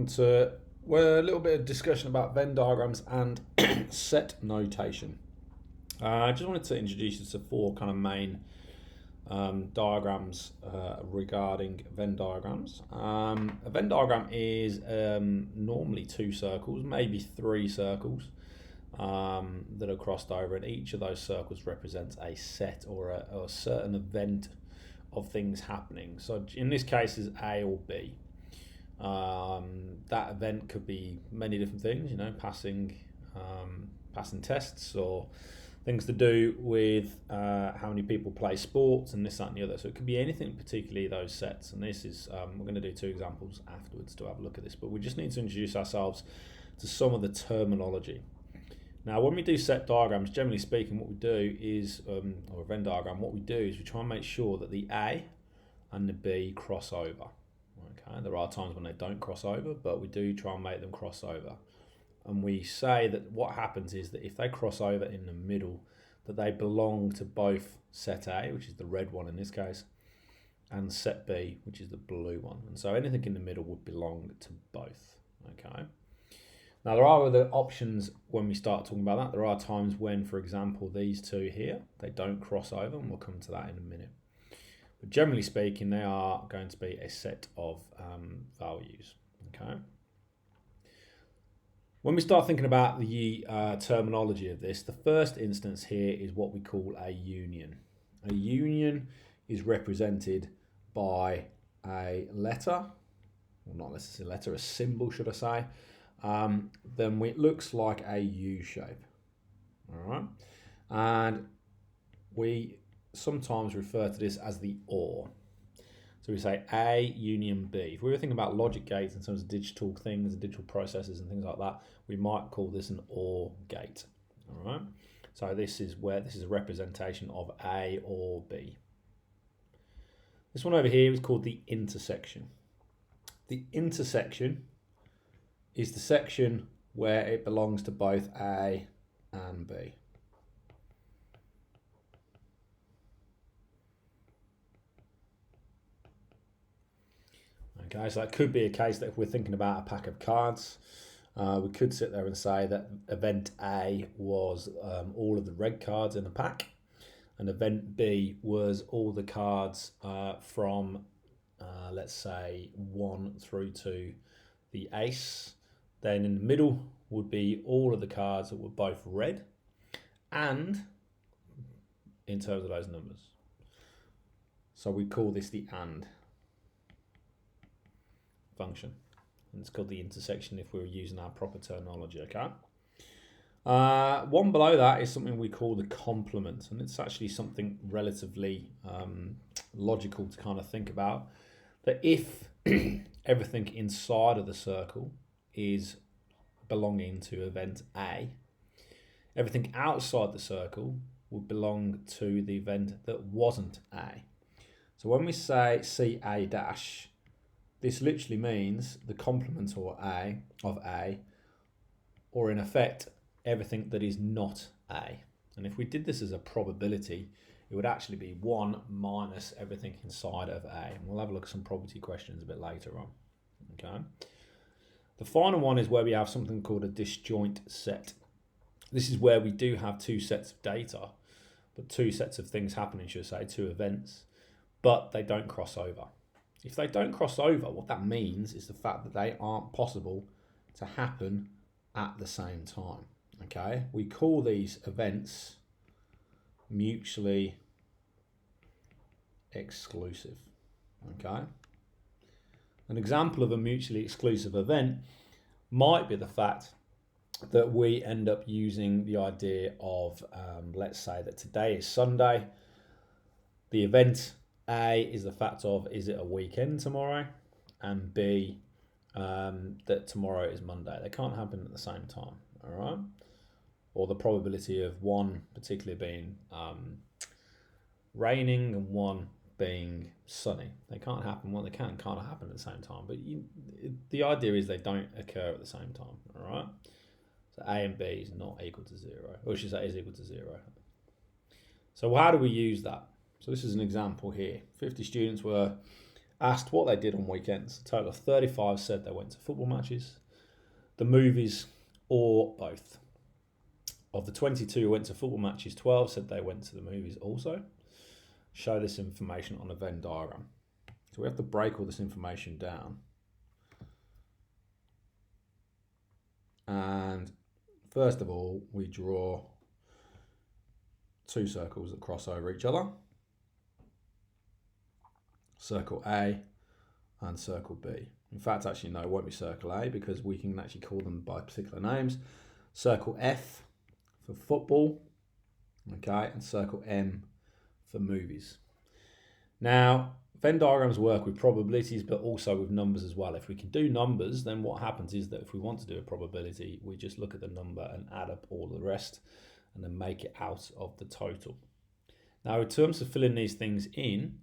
welcome to a little bit of discussion about Venn diagrams and set notation. I just wanted to introduce you to four kind of main diagrams regarding Venn diagrams. A Venn diagram is normally two circles, maybe three circles that are crossed over, and each of those circles represents a set or a certain event of things happening. So in this case is A or B. That event could be many different things, passing tests, or things to do with how many people play sports and this, that and the other. So it could be anything, particularly those sets. And this is, we're going to do two examples afterwards to have a look at this, but we just need to introduce ourselves to some of the terminology. Now, when we do set diagrams, generally speaking, what we do is, or a Venn diagram, what we do is we try and make sure that the A and the B cross over. Okay, there are times when they don't cross over, but we do try and make them cross over. And we say that what happens is that if they cross over in the middle, that they belong to both set A, which is the red one in this case, and set B, which is the blue one. And so anything in the middle would belong to both. Okay. Now, there are other options when we start talking about that. There are times when, for example, these two here, they don't cross over, and we'll come to that in a minute. But generally speaking, they are going to be a set of values. Okay. When we start thinking about the terminology of this, the first instance here is what we call a union. A union is represented by a letter, well, not necessarily a letter, a symbol, should I say. Then it looks like a U shape. All right. And we sometimes refer to this as the OR. So we say A union B. If we were thinking about logic gates in terms of digital things and digital processes and things like that, we might call this an OR gate. All right. So this is a representation of A or B. This one over here is called the intersection. The intersection is the section where it belongs to both A and B. Okay, so that could be a case that if we're thinking about a pack of cards, we could sit there and say that event A was all of the red cards in the pack, and event B was all the cards from, let's say, 1 through to the ace. Then in the middle would be all of the cards that were both red, and in terms of those numbers. So we call this the AND function. And it's called the intersection if we were using our proper terminology, okay? One below that is something we call the complement, and it's actually something relatively logical to kind of think about. That if everything inside of the circle is belonging to event A, everything outside the circle would belong to the event that wasn't A. So when we say CA dash, this literally means the complement of A, or in effect, everything that is not A. And if we did this as a probability, it would actually be 1 minus everything inside of A. And we'll have a look at some probability questions a bit later on. Okay. The final one is where we have something called a disjoint set. This is where we do have two sets of data, but two sets of things happening, should I say, two events, but they don't cross over. If they don't cross over, what that means is the fact that they aren't possible to happen at the same time. Okay, we call these events mutually exclusive. Okay, an example of a mutually exclusive event might be the fact that we end up using the idea of, let's say that today is Sunday. The event A is the fact of, is it a weekend tomorrow? And B, that tomorrow is Monday. They can't happen at the same time, all right? Or the probability of one particularly being raining and one being sunny. They can't happen. Well, they can't happen at the same time. But the idea is they don't occur at the same time, all right? So A and B is not equal to 0. Or should say is equal to 0. So how do we use that? So this is an example here. 50 students were asked what they did on weekends. A total of 35 said they went to football matches, the movies, or both. Of the 22 who went to football matches, 12 said they went to the movies also. Show this information on a Venn diagram. So we have to break all this information down. And first of all, we draw two circles that cross over each other. Circle A and circle B. In fact, actually, no, it won't be circle A because we can actually call them by particular names. Circle F for football, okay, and circle M for movies. Now, Venn diagrams work with probabilities, but also with numbers as well. If we can do numbers, then what happens is that if we want to do a probability, we just look at the number and add up all the rest and then make it out of the total. Now, in terms of filling these things in,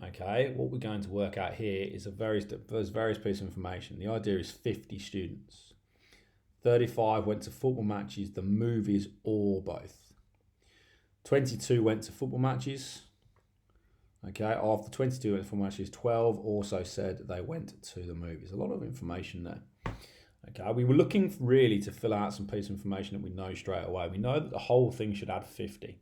okay, what we're going to work out here is there's various pieces of information. The idea is 50 students. 35 went to football matches, the movies, or both. 22 went to football matches. Okay, of the 22 went to football matches, 12 also said they went to the movies. A lot of information there. Okay, we were looking really to fill out some piece of information that we know straight away. We know that the whole thing should add 50.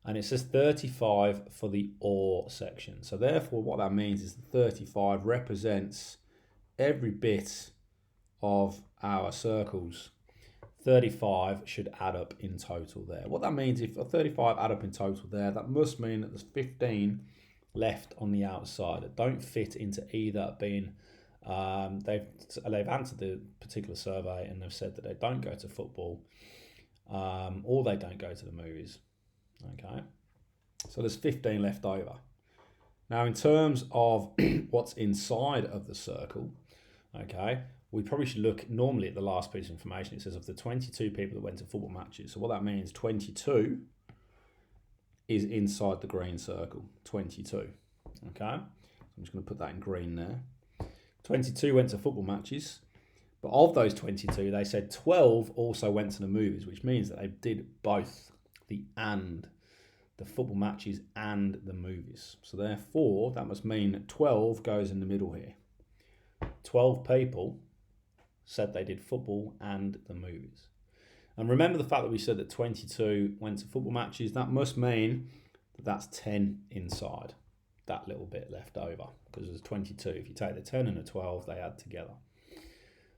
And it says 35 for the or section. So therefore what that means is that 35 represents every bit of our circles. 35 should add up in total there. What that means, if a 35 add up in total there, that must mean that there's 15 left on the outside that don't fit into either being, they've answered the particular survey and they've said that they don't go to football or they don't go to the movies. Okay, so there's 15 left over. Now, in terms of what's inside of the circle, okay, we probably should look normally at the last piece of information. It says of the 22 people that went to football matches. So what that means, 22 is inside the green circle, 22. Okay, I'm just going to put that in green there. 22 went to football matches, but of those 22, they said 12 also went to the movies, which means that they did both. The football matches and the movies. So therefore, that must mean that 12 goes in the middle here. 12 people said they did football and the movies. And remember the fact that we said that 22 went to football matches. That must mean that that's 10 inside that little bit left over, because there's 22. If you take the 10 and the 12, they add together.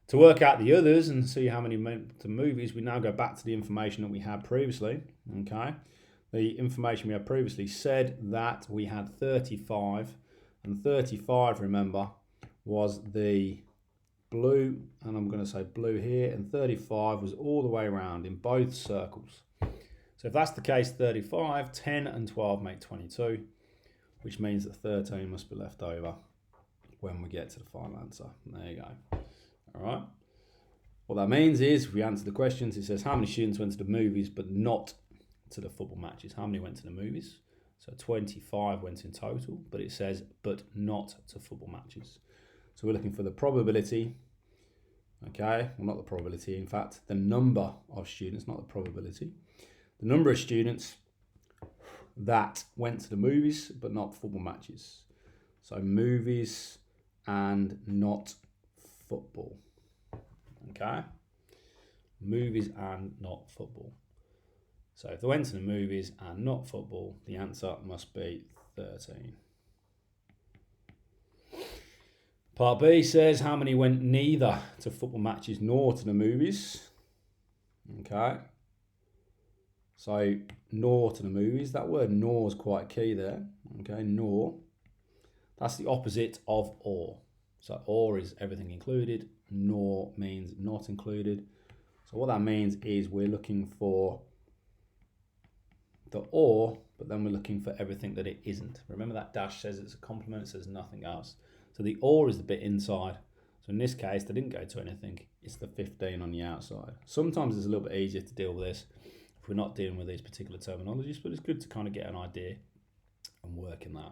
To work out the others and see how many went to movies, we now go back to the information that we had previously. Okay, the information we had previously said that we had 35, and 35, remember, was the blue, and I'm going to say blue here, and 35 was all the way around in both circles. So if that's the case, 35, 10 and 12 make 22, which means that 13 must be left over when we get to the final answer. There you go. All right. What that means is, if we answer the questions, it says how many students went to the movies but not to the football matches. How many went to the movies? So 25 went in total, but it says but not to football matches. So we're looking for the probability. Okay, well, not the probability, in fact, the number of students, not the probability. The number of students that went to the movies but not football matches. So movies and not football. Okay, movies and not football. So if they went to the movies and not football, the answer must be 13. Part B says how many went neither to football matches nor to the movies. Okay, so nor to the movies. That word nor is quite key there. Okay, nor. That's the opposite of or. So or is everything included, nor means not included. So what that means is we're looking for the or, but then we're looking for everything that it isn't. Remember that dash says it's a complement, it says nothing else. So the or is the bit inside. So in this case, they didn't go to anything. It's the 15 on the outside. Sometimes it's a little bit easier to deal with this if we're not dealing with these particular terminologies, but it's good to kind of get an idea and work in that.